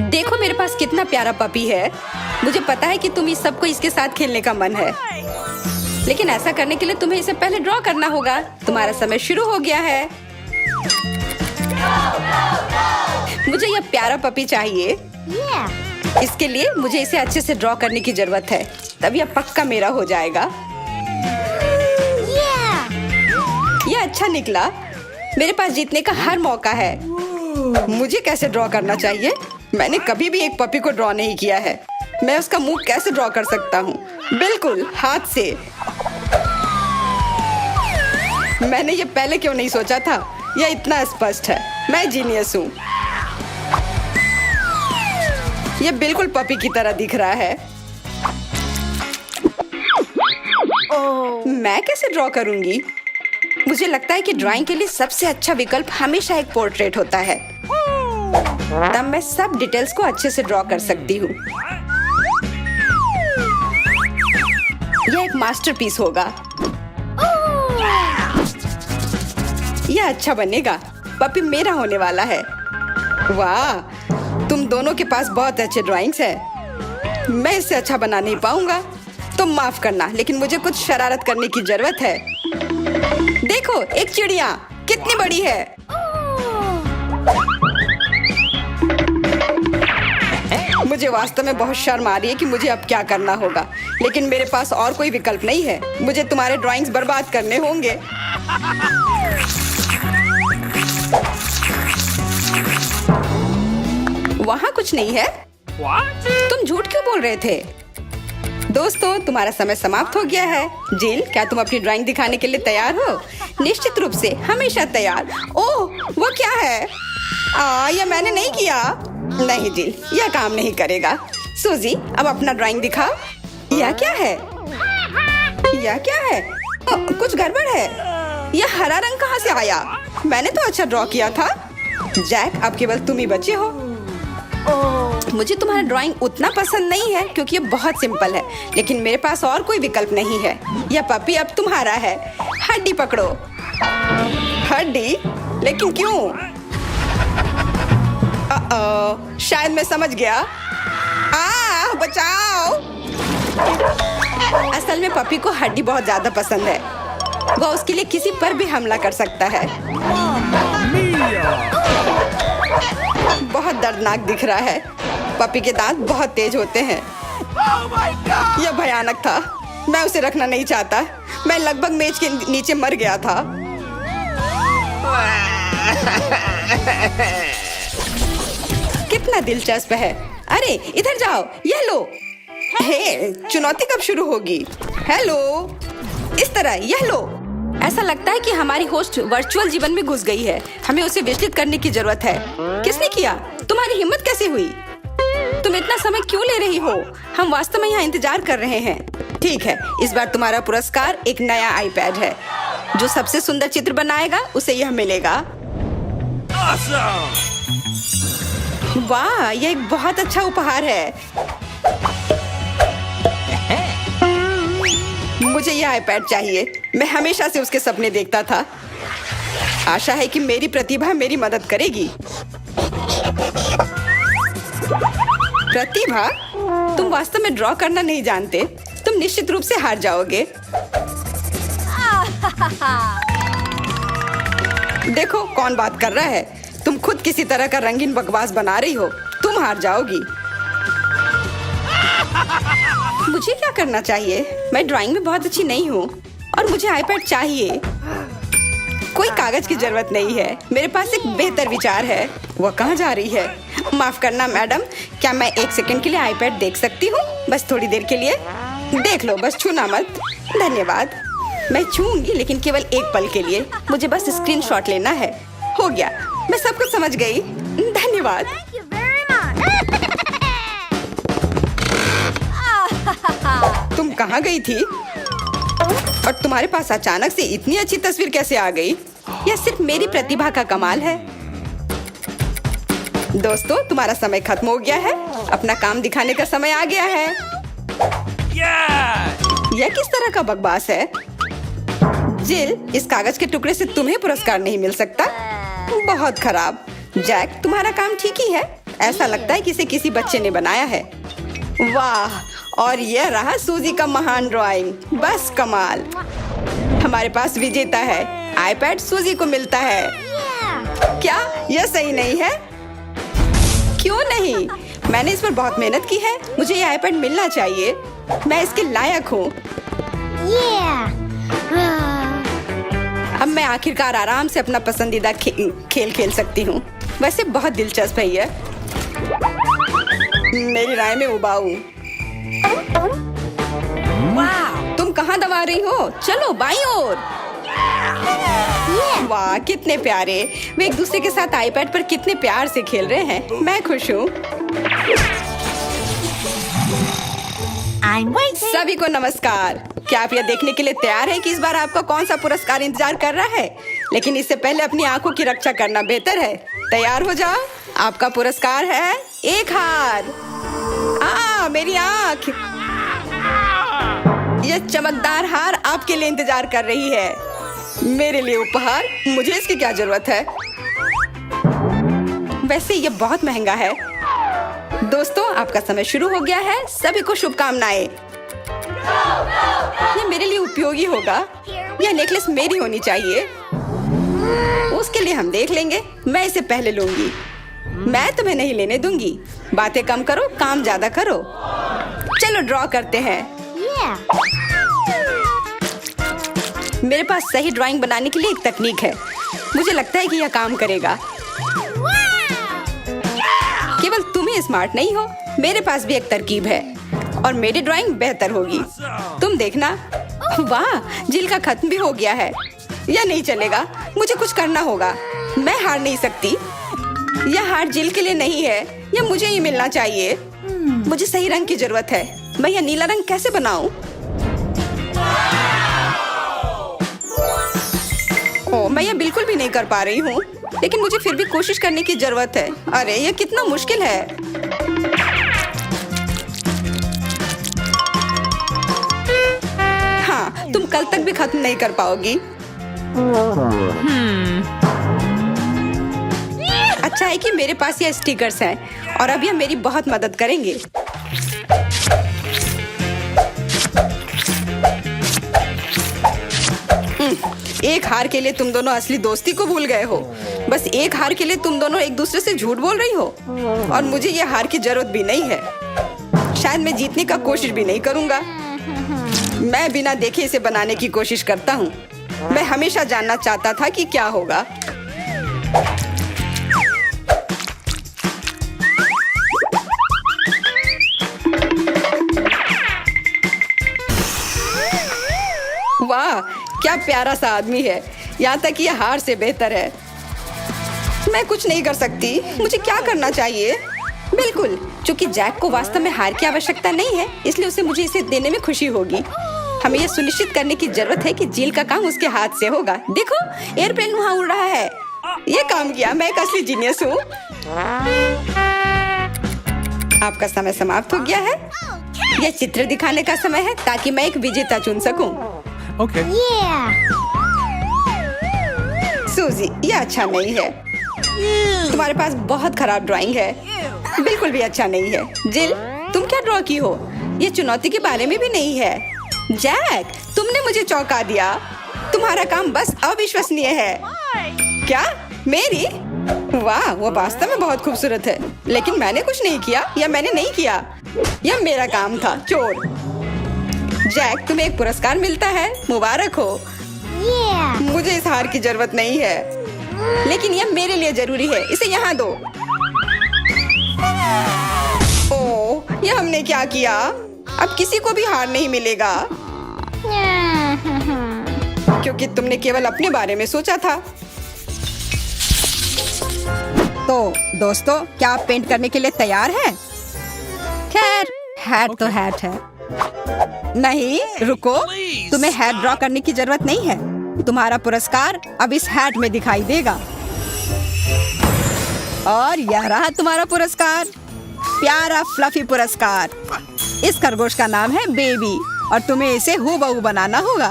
देखो मेरे पास कितना प्यारा पपी है। मुझे पता है कि तुम इस सबको इसके साथ खेलने का मन है, लेकिन ऐसा करने के लिए तुम्हें इसे पहले ड्रॉ करना होगा। तुम्हारा समय शुरू हो गया है। मुझे यह प्यारा पपी चाहिए। इसके लिए मुझे इसे अच्छे से ड्रॉ करने की जरूरत है, तब यह पक्का मेरा हो जाएगा। यह अच्छा निकला। मेरे पास जीतने का हर मौका है। मुझे कैसे ड्रॉ करना चाहिए? मैंने कभी भी एक पपी को ड्रॉ नहीं किया है। मैं उसका मुंह कैसे ड्रॉ कर सकता हूँ? बिल्कुल हाथ से। मैंने ये पहले क्यों नहीं सोचा था? यह इतना स्पष्ट है। मैं जीनियस हूँ। यह बिल्कुल पपी की तरह दिख रहा है। मैं कैसे ड्रॉ करूंगी? मुझे लगता है कि ड्राइंग के लिए सबसे अच्छा विकल्प हमेशा एक पोर्ट्रेट होता है। तब मैं सब डिटेल्स को अच्छे से ड्रॉ कर सकती हूँ। यह एक मास्टरपीस होगा। यह अच्छा बनेगा। पपी मेरा होने वाला है। वाह, तुम दोनों के पास बहुत अच्छे ड्राइंग्स है। मैं इससे अच्छा बना नहीं पाऊंगा। तुम माफ करना, लेकिन मुझे कुछ शरारत करने की जरूरत है। देखो, एक चिड़िया कितनी बड़ी है। मुझे वास्तव में बहुत शर्म आ रही है कि मुझे अब क्या करना होगा, लेकिन मेरे पास और कोई विकल्प नहीं है। मुझे तुम्हारे ड्राइंग्स बर्बाद करने होंगे। वहाँ कुछ नहीं है। तुम झूठ क्यों बोल रहे थे? दोस्तों, तुम्हारा समय समाप्त हो गया है। जिल, क्या तुम अपनी ड्राइंग दिखाने के लिए तैयार हो? निश्चित रूप से, हमेशा तैयार। ओह, वो क्या है? यह मैंने नहीं किया। नहीं जिल, यह काम नहीं करेगा। सूजी, अब अपना ड्राइंग दिखा। यह क्या है? यह क्या है? कुछ गड़बड़ है। यह हरा रंग कहाँ से आया? मैंने तो अच्छा ड्रॉ किया था। जैक, अब केवल तुम ही बचे हो। मुझे तुम्हारा ड्राइंग उतना पसंद नहीं है क्योंकि ये बहुत सिंपल है, लेकिन मेरे पास और कोई विकल्प नहीं है। यह पपी अब तुम्हारा है। हड्डी पकड़ो। हड्डी? लेकिन क्यों? शायद मैं समझ गया। बचाओ। असल में पपी को हड्डी बहुत ज्यादा पसंद है। वह उसके लिए किसी पर भी हमला कर सकता है। बहुत दर्दनाक दिख रहा है। पपी के दांत बहुत तेज होते हैं। यह भयानक था। मैं उसे रखना नहीं चाहता। मैं लगभग मेज के नीचे मर गया था। कितना दिलचस्प है। अरे इधर जाओ, यह लो। हे, चुनौती कब शुरू होगी? हेलो, इस तरह, यह लो। ऐसा लगता है कि हमारी होस्ट वर्चुअल जीवन में घुस गई है। हमें उसे विचलित करने की जरूरत है। किसने किया? तुम्हारी हिम्मत कैसे हुई? तुम इतना समय क्यों ले रही हो? हम वास्तव में यहाँ इंतजार कर रहे हैं। ठीक है, इस बार तुम्हारा पुरस्कार एक नया आईपैड है। जो सबसे सुंदर चित्र बनाएगा उसे यह मिलेगा। वाह, यह एक बहुत अच्छा उपहार है। मुझे यह आईपैड चाहिए। मैं हमेशा से उसके सपने देखता था। आशा है कि मेरी प्रतिभा मेरी मदद करेगी। प्रतिभा? तुम वास्तव में ड्रॉ करना नहीं जानते। तुम निश्चित रूप से हार जाओगे। देखो कौन बात कर रहा है। तुम खुद किसी तरह का रंगीन बकवास बना रही हो। तुम हार जाओगी। मुझे क्या करना चाहिए? मैं ड्राइंग में बहुत अच्छी नहीं हूँ और मुझे आईपैड चाहिए। कोई कागज की जरूरत नहीं है। मेरे पास एक बेहतर विचार है। वह कहाँ जा रही है? माफ करना मैडम, क्या मैं 1 सेकंड के लिए आईपैड देख सकती हूँ? बस थोड़ी देर के लिए। देख लो, बस छूना मत। धन्यवाद। मैं छूंगी, लेकिन केवल एक पल के लिए। मुझे बस स्क्रीनशॉट लेना है। हो गया, मैं सब कुछ समझ गई। धन्यवाद। तुम कहाँ गई थी? और तुम्हारे पास अचानक से इतनी अच्छी तस्वीर कैसे आ गई? यह सिर्फ मेरी प्रतिभा का कमाल है। दोस्तों, तुम्हारा समय खत्म हो गया है। अपना काम दिखाने का समय आ गया है। यह किस तरह का बकवास है? जिल, इस कागज के टुकड़े से तुम्हें पुरस्कार नहीं मिल सकता। बहुत खराब। जैक, तुम्हारा काम ठीक ही है। ऐसा लगता है कि इसे किसी बच्चे ने बनाया है। वाह, और यह रहा सूजी का महान ड्राइंग। बस कमाल। हमारे पास विजेता है। आईपैड सूजी को मिलता है। क्या यह सही नहीं है? क्यों नहीं? मैंने इस पर बहुत मेहनत की है। मुझे ये आईपैड मिलना चाहिए। मैं इसके लायक हूँ। अब मैं आखिरकार आराम से अपना पसंदीदा खेल खेल सकती हूँ। वैसे बहुत दिलचस्प है ये। मेरी राय में उबाऊ। तुम कहाँ दबा रही हो? चलो बाईं ओर। वाह, कितने प्यारे। वे एक दूसरे के साथ आईपैड पर कितने प्यार से खेल रहे हैं। मैं खुश हूँ। सभी को नमस्कार। क्या आप यह देखने के लिए तैयार हैं कि इस बार आपका कौन सा पुरस्कार इंतजार कर रहा है? लेकिन इससे पहले अपनी आंखों की रक्षा करना बेहतर है। तैयार हो जाओ। आपका पुरस्कार है एक हार। मेरी आंख। यह चमकदार हार आपके लिए इंतजार कर रही है। मेरे लिए उपहार। मुझे इसकी क्या जरूरत है? वैसे ये बहुत महंगा है। दोस्तों, आपका समय शुरू हो गया है। सभी को शुभकामनाएं। यह मेरे लिए उपयोगी होगा। यह नेकलेस मेरी होनी चाहिए। उसके लिए हम देख लेंगे। मैं इसे पहले लूंगी। मैं तुम्हें नहीं लेने दूंगी। बातें कम करो, काम ज्यादा करो। चलो ड्रॉ करते हैं। मेरे पास सही ड्राइंग बनाने के लिए एक तकनीक है। मुझे लगता है कि यह काम करेगा। केवल तुम ही स्मार्ट नहीं हो, मेरे पास भी एक तरकीब है और मेरी ड्राइंग बेहतर होगी। तुम देखना। वाह, जिल का खत्म भी हो गया है। यह नहीं चलेगा। मुझे कुछ करना होगा। मैं हार नहीं सकती। यह हार जिल के लिए नहीं है। यह मुझे ही मिलना चाहिए। मुझे सही रंग की जरूरत है। मैं यह नीला रंग कैसे बनाऊं? मैं यह बिल्कुल भी नहीं कर पा रही हूँ, लेकिन मुझे फिर भी कोशिश करने की जरूरत है। अरे यह कितना मुश्किल है। हाँ, तुम कल तक भी खत्म नहीं कर पाओगी। अच्छा है कि मेरे पास ये स्टिकर्स हैं और अब यह मेरी बहुत मदद करेंगे। एक हार के लिए तुम दोनों असली दोस्ती को भूल गए हो। बस एक हार के लिए तुम दोनों एक दूसरे से झूठ बोल रही हो और मुझे ये हार की जरूरत भी नहीं है। शायद मैं जीतने का कोशिश भी नहीं करूंगा। मैं बिना देखे इसे बनाने की कोशिश करता हूँ। मैं हमेशा जानना चाहता था कि क्या होगा। वाह, क्या प्यारा सा आदमी है। यहाँ तक ये हार से बेहतर है। मैं कुछ नहीं कर सकती। मुझे क्या करना चाहिए? बिल्कुल, क्योंकि जैक को वास्तव में हार की आवश्यकता नहीं है, इसलिए उसे मुझे इसे देने में खुशी होगी। हमें यह सुनिश्चित करने की जरूरत है कि जील का काम उसके हाथ से होगा। देखो, एयरप्लेन वहाँ उड़ रहा है। ये काम किया। मैं एक असली जीनियस हूँ। आपका समय समाप्त हो गया है। यह चित्र दिखाने का समय है ताकि मैं एक विजेता चुन सकूं। Okay. सूजी, यह अच्छा नहीं है। तुम्हारे पास बहुत खराब ड्राइंग है। बिल्कुल भी अच्छा नहीं है। जिल, तुम क्या ड्रॉ की हो? यह चुनौती के बारे में भी नहीं है। जैक, तुमने मुझे चौंका दिया। तुम्हारा काम बस अविश्वसनीय है। क्या? मेरी? वाह, वो वास्तव में बहुत खूबसूरत है। लेकिन मैंने कुछ नहीं किया या मैंने नहीं किया। यह मेरा काम था। चोर। जैक, तुम्हें एक पुरस्कार मिलता है। मुबारक हो। मुझे इस हार की जरूरत नहीं है, लेकिन यह मेरे लिए जरूरी है। इसे यहाँ दो। ओह, यह हमने क्या किया? अब किसी को भी हार नहीं मिलेगा, क्योंकि तुमने केवल अपने बारे में सोचा था। तो दोस्तों, क्या आप पेंट करने के लिए तैयार हैं? खैर, हैट तो हैट है। नहीं, रुको। तुम्हें हैट ड्रॉ करने की जरूरत नहीं है। तुम्हारा पुरस्कार अब इस हैट में दिखाई देगा। और यह रहा तुम्हारा पुरस्कार। प्यारा फ्लफी पुरस्कार। इस खरगोश का नाम है बेबी और तुम्हें इसे हूबहू बनाना होगा।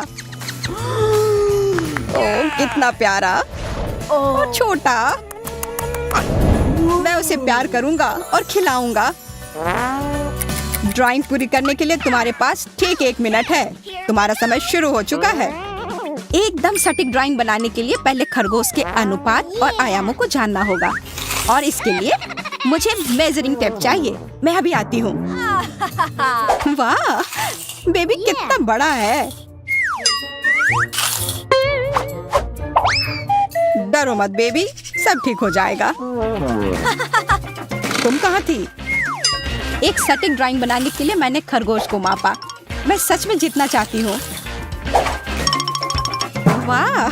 ओह, कितना प्यारा और छोटा। मैं उसे प्यार करूंगा और खिलाऊंगा। ड्राइंग पूरी करने के लिए तुम्हारे पास ठीक 1 मिनट है। तुम्हारा समय शुरू हो चुका है। एकदम सटीक ड्राइंग बनाने के लिए पहले खरगोश के अनुपात और आयामों को जानना होगा, और इसके लिए मुझे मेजरिंग टेप चाहिए। मैं अभी आती हूँ। वाह, बेबी कितना बड़ा है। डरो मत बेबी, सब ठीक हो जाएगा। तुम कहाँ थी? एक सटीक ड्राइंग बनाने के लिए मैंने खरगोश को मापा। मैं सच में जीतना चाहती हूँ। वाह,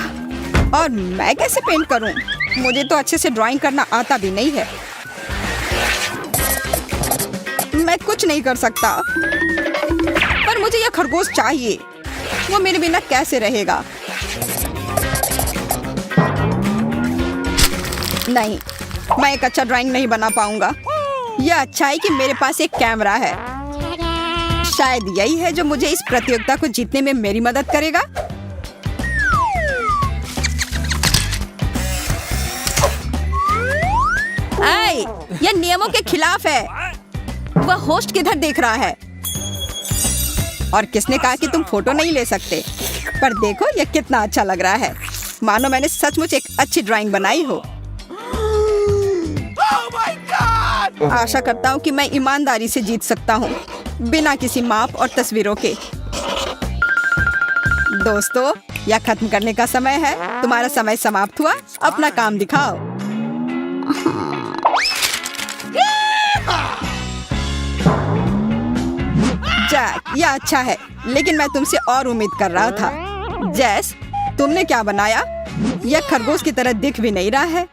और मैं कैसे पेंट करूं? मुझे तो अच्छे से ड्राइंग करना आता भी नहीं है। मैं कुछ नहीं कर सकता, पर मुझे यह खरगोश चाहिए। वो मेरे बिना कैसे रहेगा? नहीं, मैं एक अच्छा ड्राइंग नहीं बना पाऊंगा। यह अच्छा है कि मेरे पास एक कैमरा है। शायद यही है जो मुझे इस प्रतियोगिता को जीतने में मेरी मदद करेगा। यह नियमों के खिलाफ है। वह होस्ट किधर देख रहा है? और किसने कहा कि तुम फोटो नहीं ले सकते? पर देखो, यह कितना अच्छा लग रहा है। मानो मैंने सचमुच एक अच्छी ड्राइंग बनाई हो। आशा करता हूँ कि मैं ईमानदारी से जीत सकता हूँ, बिना किसी माप और तस्वीरों के। दोस्तों, यह खत्म करने का समय है। तुम्हारा समय समाप्त हुआ। अपना काम दिखाओ। जैक, यह अच्छा है, लेकिन मैं तुमसे और उम्मीद कर रहा था। जैस, तुमने क्या बनाया? यह खरगोश की तरह दिख भी नहीं रहा है।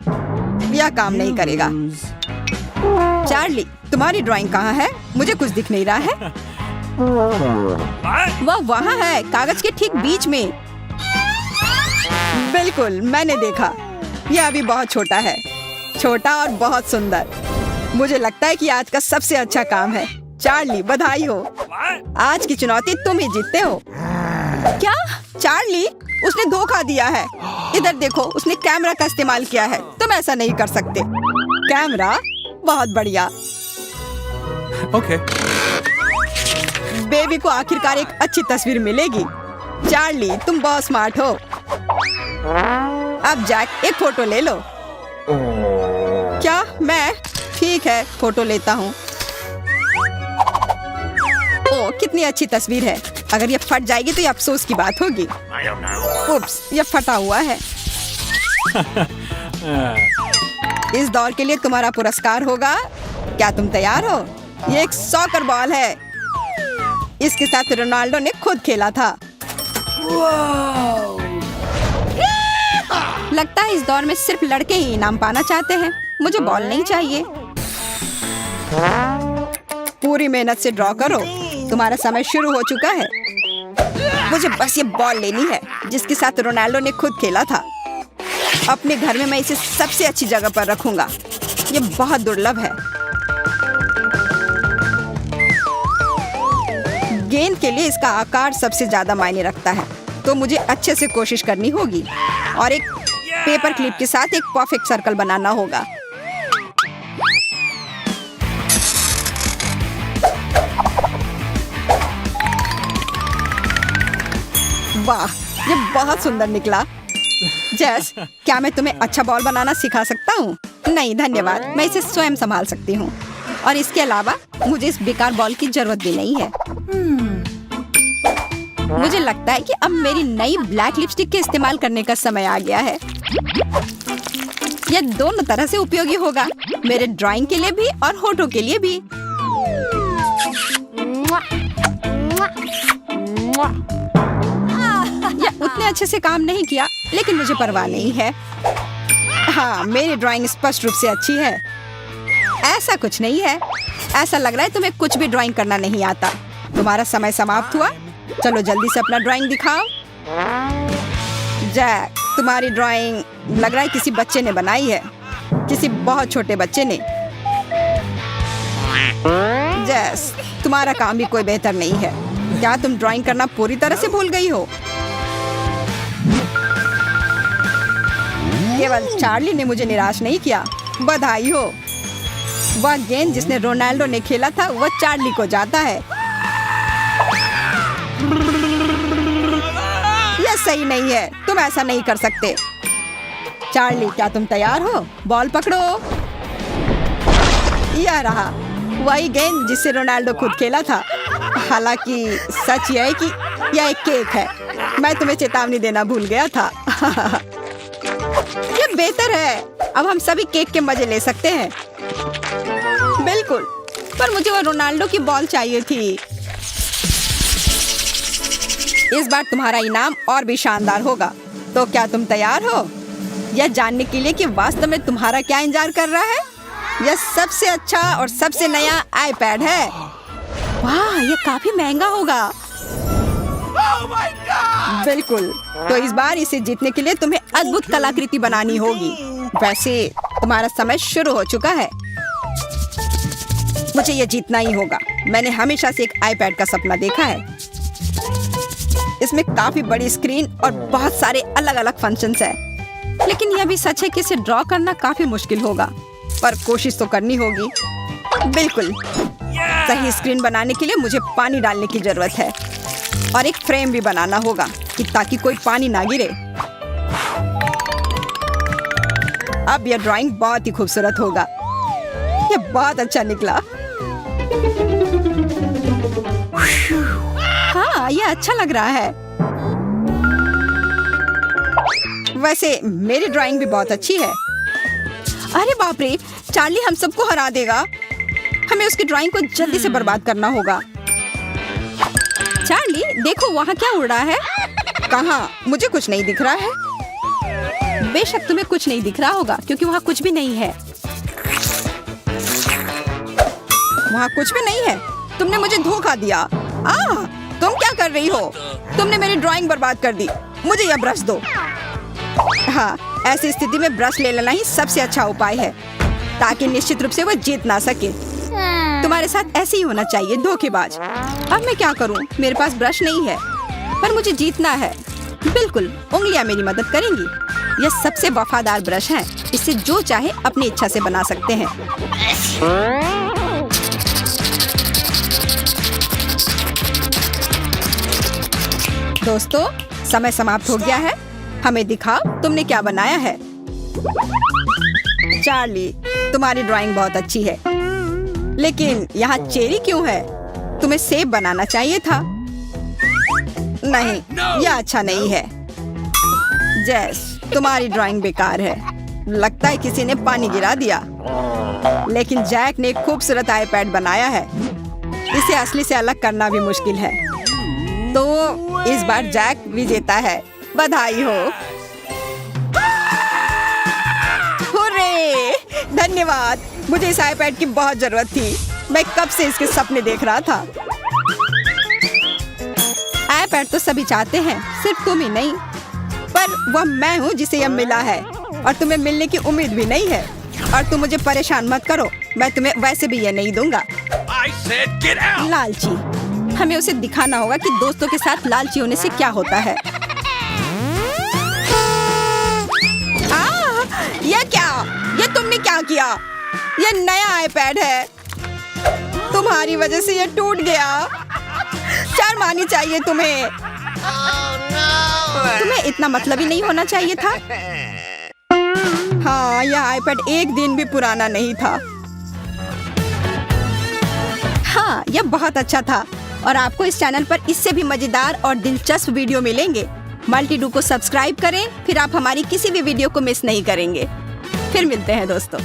यह काम नहीं करेगा। चार्ली, तुम्हारी ड्राइंग कहाँ है? मुझे कुछ दिख नहीं रहा है। वह वहाँ है, कागज के ठीक बीच में। बिल्कुल, मैंने देखा। यह अभी बहुत छोटा है, छोटा और बहुत सुंदर। मुझे लगता है कि आज का सबसे अच्छा काम है। चार्ली, बधाई हो। आज की चुनौती तुम ही जीतते हो। क्या? चार्ली, उसने धोखा दिया है। इधर देखो, उसने कैमरा का इस्तेमाल किया है। तुम ऐसा नहीं कर सकते। कैमरा? बहुत बढ़िया। ओके। बेबी को आखिरकार एक अच्छी तस्वीर मिलेगी। चार्ली, तुम बहुत स्मार्ट हो। अब जैक, एक फोटो ले लो। क्या? मैं? ठीक है, फोटो लेता हूँ। ओह, कितनी अच्छी तस्वीर है। अगर ये फट जाएगी तो ये अफसोस की बात होगी। उप्स, ये फटा हुआ है। इस दौर के लिए तुम्हारा पुरस्कार होगा। क्या तुम तैयार हो? ये एक सॉकर बॉल है। इसके साथ रोनाल्डो ने खुद खेला था। लगता है इस दौर में सिर्फ लड़के ही इनाम पाना चाहते हैं। मुझे बॉल नहीं चाहिए। पूरी मेहनत से ड्रॉ करो। तुम्हारा समय शुरू हो चुका है। मुझे बस ये बॉल लेनी है जिसके साथ रोनाल्डो ने खुद खेला था। अपने घर में मैं इसे सबसे अच्छी जगह पर रखूंगा। ये बहुत दुर्लभ है। गेंद के लिए इसका आकार सबसे ज्यादा मायने रखता है, तो मुझे अच्छे से कोशिश करनी होगी और एक पेपर क्लिप के साथ एक परफेक्ट सर्कल बनाना होगा। वाह, ये बहुत सुंदर निकला। जैस, क्या मैं तुम्हें अच्छा बॉल बनाना सिखा सकता हूँ? नहीं धन्यवाद, मैं इसे स्वयं संभाल सकती हूँ। और इसके अलावा मुझे इस बेकार बॉल की जरूरत भी नहीं है। मुझे लगता है कि अब मेरी नई ब्लैक लिपस्टिक के इस्तेमाल करने का समय आ गया है। यह दोनों तरह से उपयोगी होगा, मेरे ड्राइंग के लिए भी और होठों के लिए भी। यह उतने अच्छे से काम नहीं किया, लेकिन मुझे परवाह नहीं है। हाँ, मेरी ड्राइंग स्पष्ट रूप से अच्छी है। ऐसा कुछ नहीं है। ऐसा लग रहा है तुम्हें कुछ भी ड्राइंग करना नहीं आता। तुम्हारा समय समाप्त हुआ। चलो जल्दी से अपना ड्राइंग दिखाओ। जैक, तुम्हारी ड्राइंग लग रहा है किसी बच्चे ने बनाई है, किसी बहुत छोटे बच्चे ने। जैस, तुम्हारा काम भी कोई बेहतर नहीं है। क्या तुम ड्राइंग करना पूरी तरह से भूल गई हो? केवल चार्ली ने मुझे निराश नहीं किया। बधाई हो। वह गेंद जिसने रोनाल्डो ने खेला था वो चार्ली को जाता है। यह सही नहीं है, तुम ऐसा नहीं कर सकते। चार्ली, क्या तुम तैयार हो? बॉल पकड़ो। यह रहा वही गेंद जिससे रोनाल्डो खुद खेला था। हालांकि सच यह है कि यह एक केक है। मैं तुम्हें चेतावनी देना भूल गया था। यह बेहतर है, अब हम सभी केक के मजे ले सकते हैं। बिल्कुल, पर मुझे वो रोनाल्डो की बॉल चाहिए थी। इस बार तुम्हारा इनाम और भी शानदार होगा। तो क्या तुम तैयार हो यह जानने के लिए कि वास्तव में तुम्हारा क्या इंतजार कर रहा है? यह सबसे अच्छा और सबसे नया आईपैड है। वाह, यह काफी महंगा होगा। बिल्कुल, तो इस बार इसे जीतने के लिए तुम्हें अद्भुत कलाकृति बनानी होगी। वैसे तुम्हारा समय शुरू हो चुका है। मुझे यह जीतना ही होगा। मैंने हमेशा से एक आईपैड का सपना देखा है। इसमें काफी बड़ी स्क्रीन और बहुत सारे अलग अलग फंक्शंस हैं। लेकिन यह भी सच है कि इसे ड्रॉ करना काफी मुश्किल होगा, पर कोशिश तो करनी होगी। बिल्कुल, सही स्क्रीन बनाने के लिए मुझे पानी डालने की जरूरत है और एक फ्रेम भी बनाना होगा कि ताकि कोई पानी ना गिरे। अब यह ड्राइंग बहुत ही खूबसूरत होगा। यह बहुत अच्छा निकला। हाँ, यह अच्छा लग रहा है। वैसे मेरी ड्राइंग भी बहुत अच्छी है। अरे बाप रे, चार्ली हम सबको हरा देगा। हमें उसकी ड्राइंग को जल्दी से बर्बाद करना होगा। चार्ली, देखो वहाँ क्या उड़ रहा है। कहाँ? मुझे कुछ नहीं दिख रहा है। बेशक तुम्हें कुछ नहीं दिख रहा होगा क्योंकि वहाँ कुछ भी नहीं है। वहाँ कुछ भी नहीं है। तुमने मुझे धोखा दिया। तुम क्या कर रही हो? तुमने मेरी ड्राइंग बर्बाद कर दी। मुझे यह ब्रश दो। हाँ, ऐसी स्थिति में ब्रश ले लेना ही सबसे अच्छा उपाय है ताकि निश्चित रूप से वो जीत ना सके। तुम्हारे साथ ऐसे ही होना चाहिए, धोखेबाज। अब मैं क्या करूं? मेरे पास ब्रश नहीं है, पर मुझे जीतना है। बिल्कुल, उंगलियां मेरी मदद करेंगी। यह सबसे वफादार ब्रश है। इससे जो चाहे अपनी इच्छा से बना सकते हैं। दोस्तों, समय समाप्त हो गया है। हमें दिखाओ तुमने क्या बनाया है। चार्ली, तुम्हारी ड्राइंग बहुत अच्छी है, लेकिन यहाँ चेरी क्यों है? तुम्हें सेब बनाना चाहिए था। नहीं, यह अच्छा नहीं है। जेस, तुम्हारी ड्राइंग बेकार है। लगता है किसी ने पानी गिरा दिया। लेकिन जैक ने एक खूबसूरत आईपैड बनाया है। इसे असली से अलग करना भी मुश्किल है। तो इस बार जैक विजेता है। बधाई हो। हुर्रे! धन्यवाद। मुझे इस आईपैड की बहुत जरूरत थी। मैं कब से इसके सपने देख रहा था। आईपैड तो सभी चाहते हैं, सिर्फ तुम ही नहीं। पर वह मैं हूँ जिसे यह मिला है और तुम्हें मिलने की उम्मीद भी नहीं है। और तुम मुझे परेशान मत करो, मैं तुम्हें वैसे भी यह नहीं दूंगा। लालची, हमें उसे दिखाना होगा कि दोस्तों के साथ लालची होने से क्या होता है। यह क्या? यह तुमने क्या किया? यह नया आईपैड है। तुम्हारी वजह से यह टूट गया। शर्म आनी चाहिए तुम्हें। तुम्हें इतना मतलबी नहीं होना चाहिए था। हाँ, यह आईपैड एक दिन भी पुराना नहीं था। हाँ, यह बहुत अच्छा था और आपको इस चैनल पर इससे भी मजेदार और दिलचस्प वीडियो मिलेंगे। मल्टीडू को सब्सक्राइब करें, फिर आप हमारी किसी भी वीडियो को मिस नहीं करेंगे। फिर मिलते हैं दोस्तों।